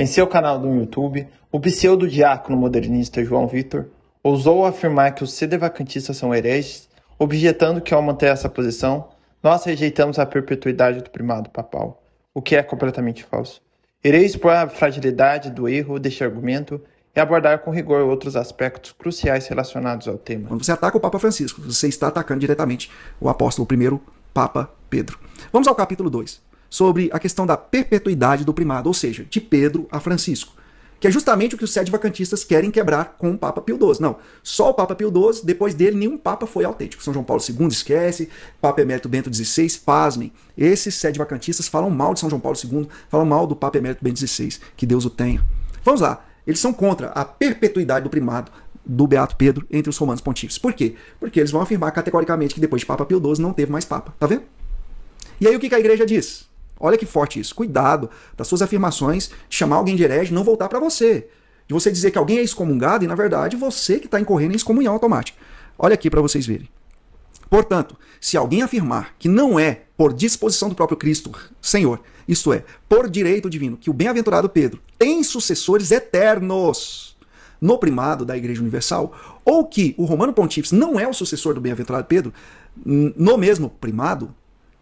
Em seu canal no YouTube, o pseudo-diácono modernista João Vitor ousou afirmar que os sedevacantistas são hereges, objetando que ao manter essa posição, nós rejeitamos a perpetuidade do primado papal, o que é completamente falso. Irei expor a fragilidade do erro deste argumento e abordar com rigor outros aspectos cruciais relacionados ao tema. Quando você ataca o Papa Francisco, você está atacando diretamente o apóstolo, o primeiro Papa Pedro. Vamos ao capítulo 2, sobre a questão da perpetuidade do primado, ou seja, de Pedro a Francisco, que é justamente o que os sedevacantistas querem quebrar com o Papa Pio XII. Não, só o Papa Pio XII, depois dele nenhum Papa foi autêntico. São João Paulo II esquece, Papa Emérito Bento XVI, pasmem. Esses sedevacantistas falam mal de São João Paulo II, falam mal do Papa Emérito Bento XVI, que Deus o tenha. Vamos lá, eles são contra a perpetuidade do primado do Beato Pedro entre os romanos pontífices. Por quê? Porque eles vão afirmar categoricamente que depois de Papa Pio XII não teve mais Papa. Tá vendo? E aí o que a igreja diz? Olha que forte isso. Cuidado das suas afirmações, de chamar alguém de herege, não voltar para você. De você dizer que alguém é excomungado e, na verdade, você que está incorrendo em excomunhão automática. Olha aqui para vocês verem. Portanto, se alguém afirmar que não é por disposição do próprio Cristo, Senhor, isto é, por direito divino, que o bem-aventurado Pedro tem sucessores eternos no primado da Igreja Universal, ou que o Romano Pontífice não é o sucessor do bem-aventurado Pedro no mesmo primado,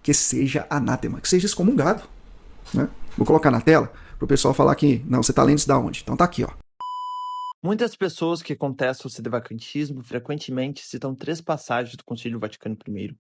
que seja anátema, que seja excomungado. Né? Vou colocar na tela para o pessoal falar que, não, você está lendo isso da onde? Então tá aqui, ó. Muitas pessoas que contestam o sedevacantismo frequentemente citam 3 passagens do Concílio Vaticano I.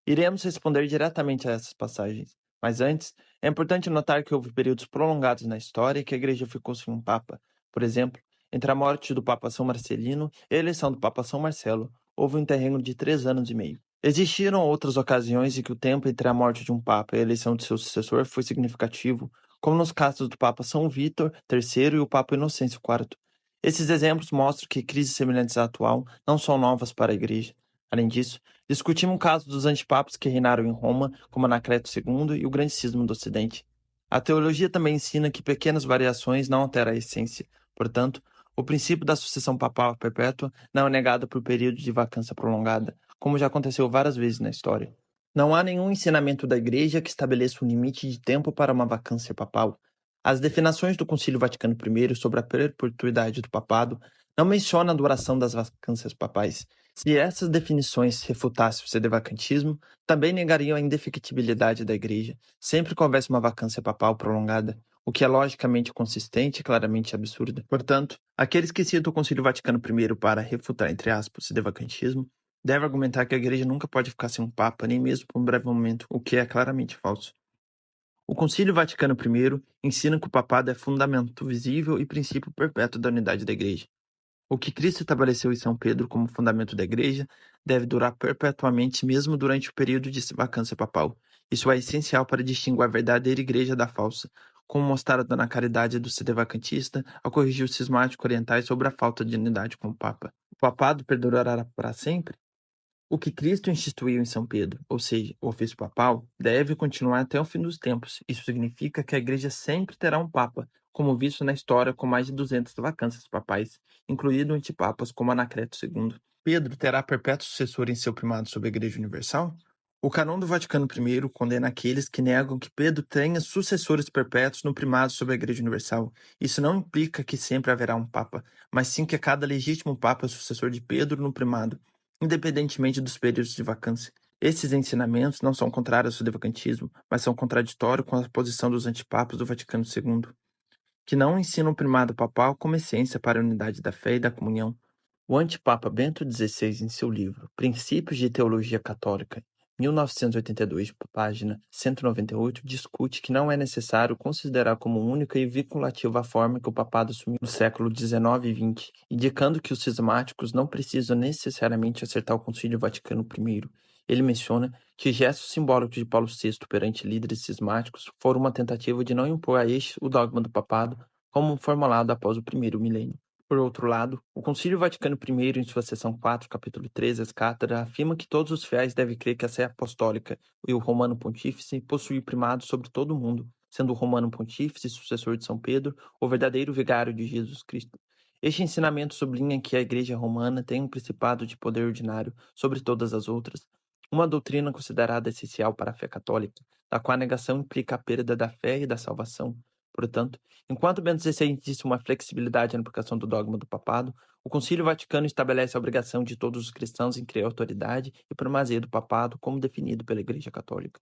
Iremos responder diretamente a essas passagens, mas antes, é importante notar que houve períodos prolongados na história que a Igreja ficou sem um Papa. Por exemplo, entre a morte do Papa São Marcelino e a eleição do Papa São Marcelo, houve um interregno de 3 anos e meio. Existiram outras ocasiões em que o tempo entre a morte de um Papa e a eleição de seu sucessor foi significativo, como nos casos do Papa São Vítor III e o Papa Inocêncio IV. Esses exemplos mostram que crises semelhantes à atual não são novas para a Igreja. Além disso, discutimos o caso dos antipapas que reinaram em Roma, como Anacleto II e o Grande Cisma do Ocidente. A teologia também ensina que pequenas variações não alteram a essência. Portanto, o princípio da sucessão papal perpétua não é negado por período de vacância prolongada, como já aconteceu várias vezes na história. Não há nenhum ensinamento da Igreja que estabeleça um limite de tempo para uma vacância papal. As definições do Concílio Vaticano I sobre a perpetuidade do papado não mencionam a duração das vacâncias papais. Se essas definições refutassem o sedevacantismo, também negariam a indefectibilidade da Igreja, sempre que houvesse uma vacância papal prolongada, o que é logicamente consistente e claramente absurdo. Portanto, aqueles que citam o Concílio Vaticano I para refutar, entre aspas, o sedevacantismo, devem argumentar que a Igreja nunca pode ficar sem um Papa, nem mesmo por um breve momento, o que é claramente falso. O Concílio Vaticano I ensina que o papado é fundamento visível e princípio perpétuo da unidade da Igreja. O que Cristo estabeleceu em São Pedro como fundamento da Igreja deve durar perpetuamente mesmo durante o período de vacância papal. Isso é essencial para distinguir a verdadeira Igreja da falsa, como mostrado na caridade do sedevacantista ao corrigir os cismáticos orientais sobre a falta de unidade com o Papa. O papado perdurará para sempre? O que Cristo instituiu em São Pedro, ou seja, o ofício papal, deve continuar até o fim dos tempos. Isso significa que a Igreja sempre terá um Papa, como visto na história com mais de 200 vacâncias papais, incluindo antipapas como Anacleto II. Pedro terá perpétuo sucessor em seu primado sobre a Igreja Universal? O Cânon do Vaticano I condena aqueles que negam que Pedro tenha sucessores perpétuos no primado sobre a Igreja Universal. Isso não implica que sempre haverá um Papa, mas sim que cada legítimo Papa é sucessor de Pedro no primado, independentemente dos períodos de vacância. Esses ensinamentos não são contrários ao sedevacantismo, mas são contraditórios com a posição dos antipapas do Vaticano II, que não ensinam o primado papal como essência para a unidade da fé e da comunhão. O antipapa Bento XVI, em seu livro Princípios de Teologia Católica, 1982, página 198, discute que não é necessário considerar como única e vinculativa a forma que o papado assumiu no século XIX e XX, indicando que os cismáticos não precisam necessariamente acertar o Concílio Vaticano I. Ele menciona que gestos simbólicos de Paulo VI perante líderes cismáticos foram uma tentativa de não impor a este o dogma do papado como formulado após o primeiro milênio. Por outro lado, o Concílio Vaticano I, em sua seção 4, capítulo 13, as cátedras, afirma que todos os fiéis devem crer que a Sé Apostólica e o Romano Pontífice possuem primado sobre todo o mundo, sendo o Romano Pontífice, sucessor de São Pedro, o verdadeiro vigário de Jesus Cristo. Este ensinamento sublinha que a Igreja Romana tem um principado de poder ordinário sobre todas as outras, uma doutrina considerada essencial para a fé católica, da qual a negação implica a perda da fé e da salvação. Portanto, enquanto Bento XVI disse uma flexibilidade na aplicação do dogma do papado, o Concílio Vaticano estabelece a obrigação de todos os cristãos em crer a autoridade e primazia do papado como definido pela Igreja Católica.